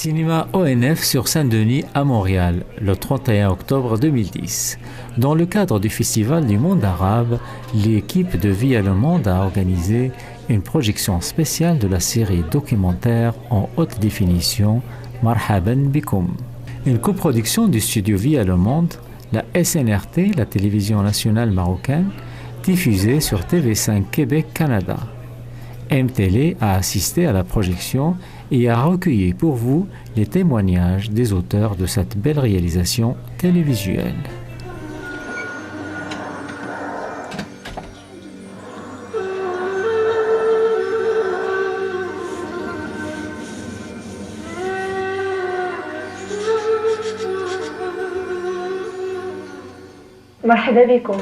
Cinéma ONF sur Saint-Denis à Montréal, le 31 octobre 2010. Dans le cadre du Festival du monde arabe, l'équipe de Via le Monde a organisé une projection spéciale de la série documentaire en haute définition Marhaban Bikoum. Une coproduction du studio Via le Monde, la SNRT, la télévision nationale marocaine, diffusée sur TV5 Québec Canada. MTélé a assisté à la projection et a recueilli pour vous les témoignages des auteurs de cette belle réalisation télévisuelle. مرحبا بكم.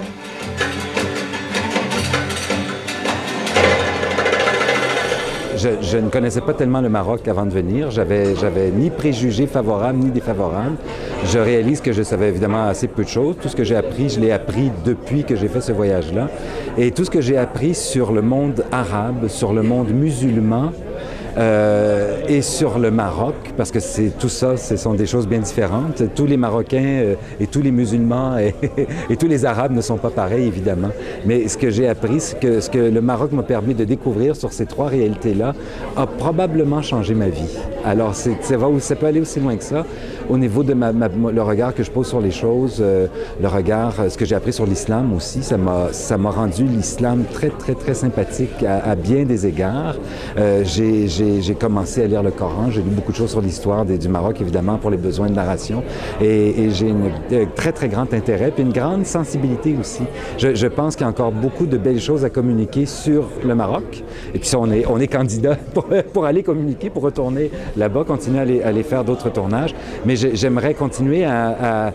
Je ne connaissais pas tellement le Maroc avant de venir. J'avais ni préjugés favorables ni défavorables. Je réalise que je savais évidemment assez peu de choses. Tout ce que j'ai appris, je l'ai appris depuis que j'ai fait ce voyage-là. Et tout ce que j'ai appris sur le monde arabe, sur le monde musulman, et sur le Maroc, parce que tout ça, ce sont des choses bien différentes. Tous les Marocains et tous les musulmans et tous les Arabes ne sont pas pareils, évidemment. Mais ce que j'ai appris, c'est que ce que le Maroc m'a permis de découvrir sur ces trois réalités-là a probablement changé ma vie. Alors, ça peut aller aussi loin que ça. Au niveau de le regard que je pose sur les choses, le regard, ce que j'ai appris sur l'islam aussi, ça m'a rendu l'islam très, très, très sympathique à bien des égards. J'ai commencé à lire le Coran, j'ai lu beaucoup de choses sur l'histoire du Maroc, évidemment, pour les besoins de narration, et j'ai un très, très grand intérêt, puis une grande sensibilité aussi. Je pense qu'il y a encore beaucoup de belles choses à communiquer sur le Maroc, et puis ça, on est candidat pour aller communiquer, pour retourner là-bas, continuer à aller faire d'autres tournages, mais j'aimerais continuer à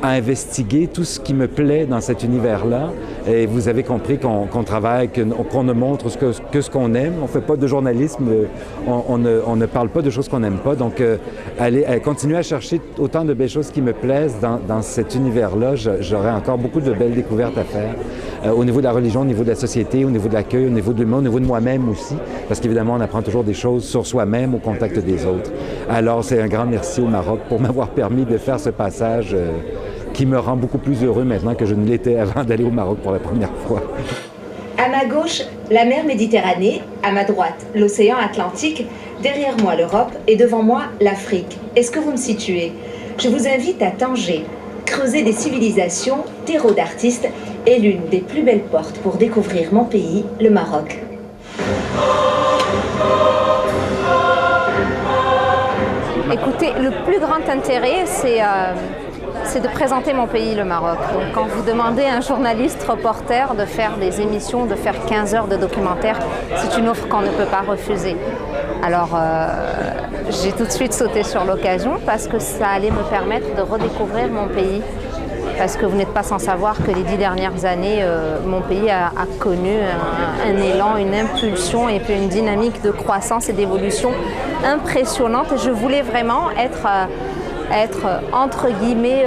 investiguer tout ce qui me plaît dans cet univers-là. Et vous avez compris qu'on travaille, qu'on ne montre que ce qu'on aime. On ne fait pas de journalisme, on ne parle pas de choses qu'on n'aime pas. Donc, continuer à chercher autant de belles choses qui me plaisent dans cet univers-là. J'aurais encore beaucoup de belles découvertes à faire. Au niveau de la religion, au niveau de la société, au niveau de l'accueil, au niveau de l'humain, au niveau de moi-même aussi. Parce qu'évidemment, on apprend toujours des choses sur soi-même au contact des autres. Alors, c'est un grand merci au Maroc pour m'avoir permis de faire ce passage qui me rend beaucoup plus heureux maintenant que je ne l'étais avant d'aller au Maroc pour la première fois. À ma gauche, la mer Méditerranée, à ma droite, l'océan Atlantique, derrière moi l'Europe et devant moi l'Afrique. Est-ce que vous me situez? Je vous invite à Tanger, creuser des civilisations, terreau d'artistes et l'une des plus belles portes pour découvrir mon pays, le Maroc. Écoutez, le plus grand intérêt, c'est de présenter mon pays, le Maroc. Donc, quand vous demandez à un journaliste reporter de faire des émissions, de faire 15 heures de documentaire, c'est une offre qu'on ne peut pas refuser. Alors, j'ai tout de suite sauté sur l'occasion parce que ça allait me permettre de redécouvrir mon pays. Parce que vous n'êtes pas sans savoir que les 10 dernières années, mon pays a connu un élan, une impulsion et puis une dynamique de croissance et d'évolution impressionnante. Et je voulais vraiment être entre guillemets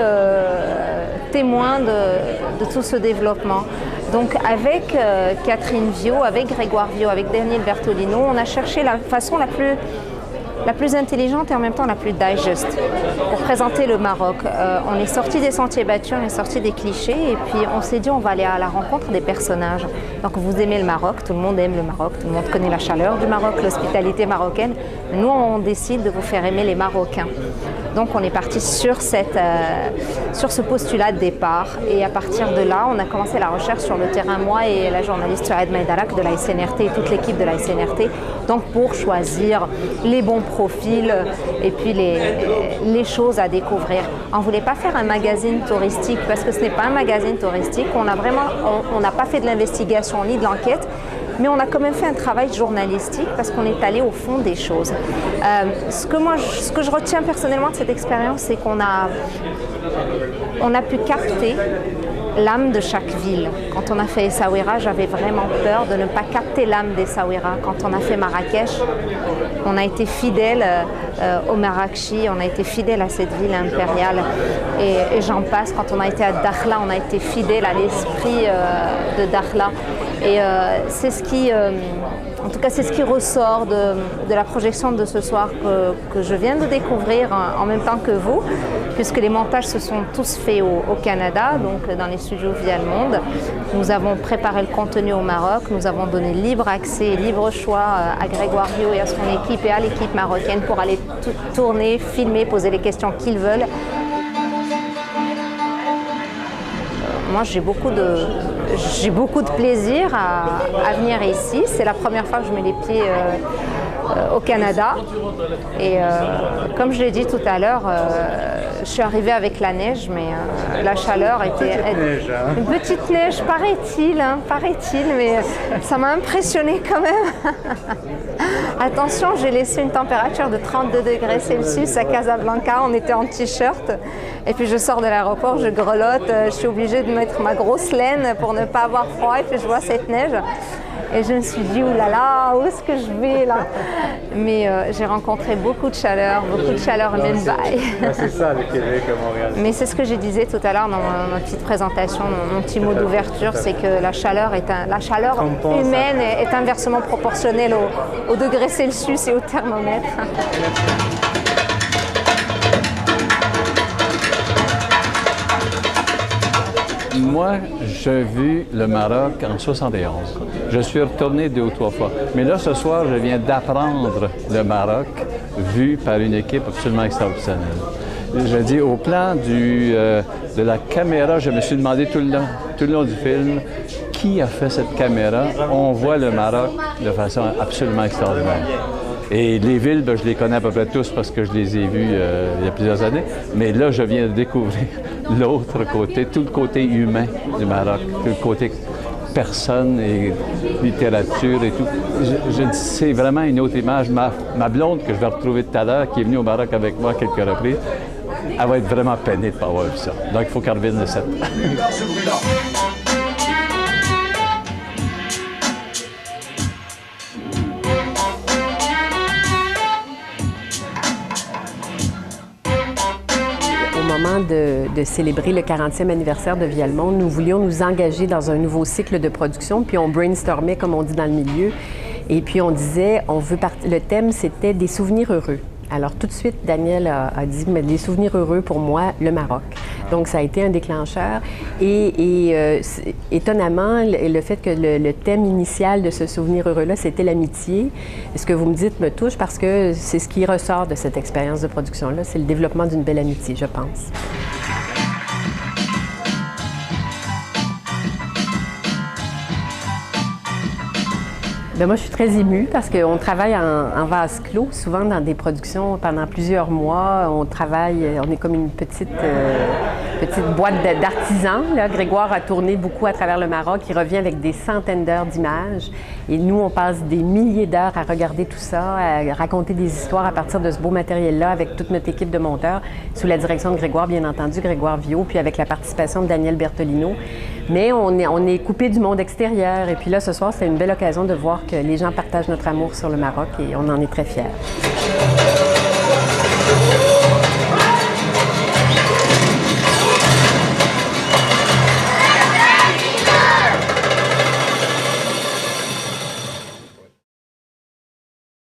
témoin de tout ce développement. Donc avec Catherine Viau, avec Grégoire Viau, avec Daniel Bertolino, on a cherché la façon la plus intelligente et en même temps la plus digeste pour présenter le Maroc. On est sorti des sentiers battus, on est sorti des clichés et puis on s'est dit on va aller à la rencontre des personnages. Donc vous aimez le Maroc, tout le monde aime le Maroc, tout le monde connaît la chaleur du Maroc, l'hospitalité marocaine. Nous on décide de vous faire aimer les Marocains. Donc on est parti sur ce postulat de départ et à partir de là, on a commencé la recherche sur le terrain, moi et la journaliste Souad Maïdarak de la SNRT et toute l'équipe de la SNRT, donc pour choisir les bons profils et puis les choses à découvrir. On ne voulait pas faire un magazine touristique parce que ce n'est pas un magazine touristique, on n'a pas fait de l'investigation ni de l'enquête, mais on a quand même fait un travail journalistique parce qu'on est allé au fond des choses. Ce que je retiens personnellement de cette expérience, c'est qu'on a pu capter l'âme de chaque ville. Quand on a fait Essaouira, j'avais vraiment peur de ne pas capter l'âme d'Essaouira. Quand on a fait Marrakech, on a été fidèle au Marrakchi, on a été fidèle à cette ville impériale et j'en passe. Quand on a été à Dakhla, on a été fidèle à l'esprit de Dakhla. Et c'est ce qui En tout cas, c'est ce qui ressort de la projection de ce soir que je viens de découvrir en même temps que vous, puisque les montages se sont tous faits au Canada, donc dans les studios Via le Monde. Nous avons préparé le contenu au Maroc, nous avons donné libre accès, libre choix à Grégoire Viau et à son équipe et à l'équipe marocaine pour aller tourner, filmer, poser les questions qu'ils veulent. Moi, j'ai beaucoup de plaisir à venir ici. C'est la première fois que je mets les pieds au Canada. Et comme je l'ai dit tout à l'heure, je suis arrivée avec la neige, mais la chaleur était... Une petite neige, paraît-il, mais ça m'a impressionnée quand même. Attention, j'ai laissé une température de 32 degrés Celsius à Casablanca, on était en t-shirt. Et puis je sors de l'aéroport, je grelotte, je suis obligée de mettre ma grosse laine pour ne pas avoir froid, et puis je vois cette neige. Et je me suis dit, oulala, où est-ce que je vais là? Mais j'ai rencontré beaucoup de chaleur humaine. C'est ça le Québec à Montréal. Mais c'est ce que je disais tout à l'heure dans ma petite présentation, mon petit mot d'ouverture, c'est que la chaleur humaine est inversement proportionnelle au degré Celsius et au thermomètre. Moi, j'ai vu le Maroc en 71. Je suis retourné 2 ou 3 fois. Mais là, ce soir, je viens d'apprendre le Maroc vu par une équipe absolument extraordinaire. Je dis, au plan de la caméra, je me suis demandé tout le long du film, qui a fait cette caméra? On voit le Maroc de façon absolument extraordinaire. Et les villes, je les connais à peu près tous parce que je les ai vues il y a plusieurs années. Mais là, je viens de découvrir l'autre côté, tout le côté humain du Maroc, tout le côté personne et littérature et tout. C'est vraiment une autre image. Ma blonde, que je vais retrouver tout à l'heure, qui est venue au Maroc avec moi quelques reprises, elle va être vraiment peinée de ne pas avoir vu ça. Donc, il faut qu'elle revienne de cette. De célébrer le 40e anniversaire de Via le Monde, nous voulions nous engager dans un nouveau cycle de production, puis on brainstormait, comme on dit dans le milieu, et puis on disait, le thème, c'était des souvenirs heureux. Alors tout de suite, Daniel a dit, mais des souvenirs heureux pour moi, le Maroc. Donc ça a été un déclencheur. Et étonnamment, le fait que le thème initial de ce souvenir heureux-là, c'était l'amitié. Ce que vous me dites me touche parce que c'est ce qui ressort de cette expérience de production-là, c'est le développement d'une belle amitié, je pense. Bien, moi, je suis très émue parce qu'on travaille en vase clos, souvent dans des productions pendant plusieurs mois. On est comme une petite boîte d'artisans. Grégoire a tourné beaucoup à travers le Maroc. Il revient avec des centaines d'heures d'images. Et nous, on passe des milliers d'heures à regarder tout ça, à raconter des histoires à partir de ce beau matériel-là avec toute notre équipe de monteurs, sous la direction de Grégoire, bien entendu, Grégoire Viau, puis avec la participation de Daniel Bertolino. Mais on est coupé du monde extérieur. Et puis là, ce soir, c'est une belle occasion de voir que les gens partagent notre amour sur le Maroc et on en est très fiers.